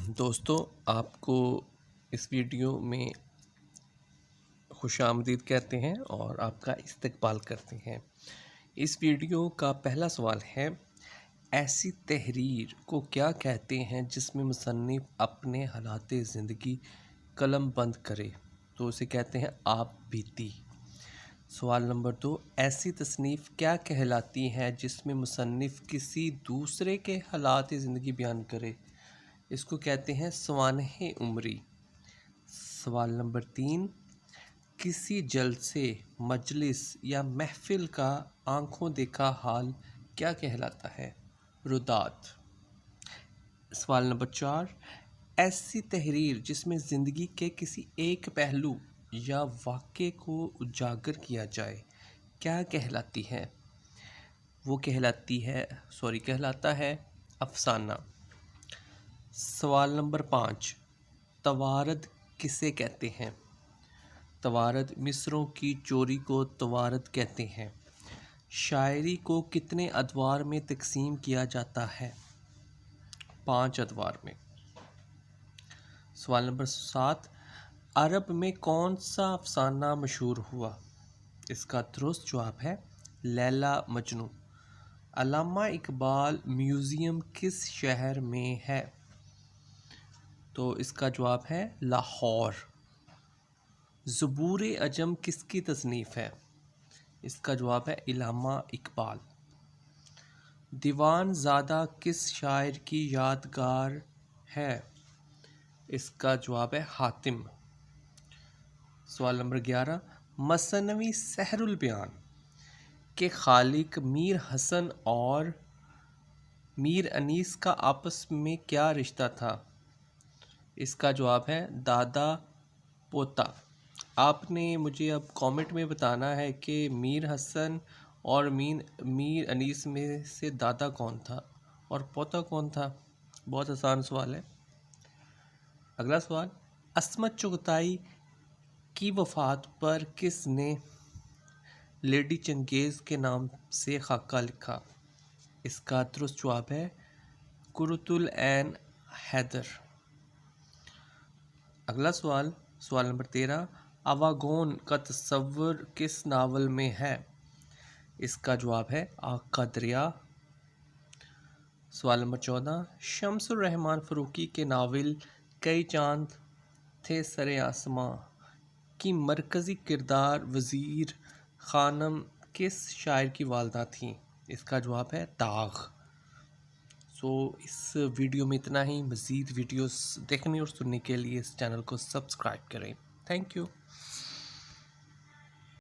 دوستو آپ کو اس ویڈیو میں خوش آمدید کہتے ہیں اور آپ کا استقبال کرتے ہیں۔ اس ویڈیو کا پہلا سوال ہے، ایسی تحریر کو کیا کہتے ہیں جس میں مصنف اپنے حالات زندگی قلم بند کرے؟ تو اسے کہتے ہیں آپ بیتی۔ سوال نمبر 2، ایسی تصنیف کیا کہلاتی ہے جس میں مصنف کسی دوسرے کے حالات زندگی بیان کرے؟ اس کو کہتے ہیں سوانح عمری۔ سوال نمبر 3، کسی جلسے، مجلس یا محفل کا آنکھوں دیکھا حال کیا کہلاتا ہے؟ روداد۔ سوال نمبر 4، ایسی تحریر جس میں زندگی کے کسی ایک پہلو یا واقعے کو اجاگر کیا جائے کیا کہلاتی ہے؟ وہ کہلاتا ہے افسانہ۔ سوال نمبر 5، توارد کسے کہتے ہیں؟ توارد مصروں کی چوری کو توارد کہتے ہیں۔ شاعری کو کتنے ادوار میں تقسیم کیا جاتا ہے؟ 5 ادوار میں۔ سوال نمبر 7، عرب میں کون سا افسانہ مشہور ہوا؟ اس کا درست جواب ہے لیلا مجنوں۔ علامہ اقبال میوزیم کس شہر میں ہے؟ تو اس کا جواب ہے لاہور۔ زبور عجم کس کی تصنیف ہے؟ اس کا جواب ہے علامہ اقبال۔ دیوان زادہ کس شاعر کی یادگار ہے؟ اس کا جواب ہے حاتم۔ سوال نمبر 11، مثنوی سحر البیان کے خالق میر حسن اور میر انیس کا آپس میں کیا رشتہ تھا؟ اس کا جواب ہے دادا پوتا۔ آپ نے مجھے اب کامنٹ میں بتانا ہے کہ میر حسن اور میر انیس میں سے دادا کون تھا اور پوتا کون تھا؟ بہت آسان سوال ہے۔ اگلا سوال، عصمت چغتائی کی وفات پر کس نے لیڈی چنگیز کے نام سے خاکہ لکھا؟ اس کا درست جواب ہے قرۃ العین حیدر۔ اگلا سوال نمبر 13، آواگون کا تصور کس ناول میں ہے؟ اس کا جواب ہے آگ کا دریا۔ سوال نمبر 14، شمس الرحمن فروقی کے ناول کئی چاند تھے سر آسماں کی مرکزی کردار وزیر خانم کس شاعر کی والدہ تھیں؟ اس کا جواب ہے داغ۔ اس ویڈیو میں اتنا ہی۔ مزید ویڈیوز دیکھنے اور سننے کے لیے اس چینل کو سبسکرائب کریں۔ Thank you.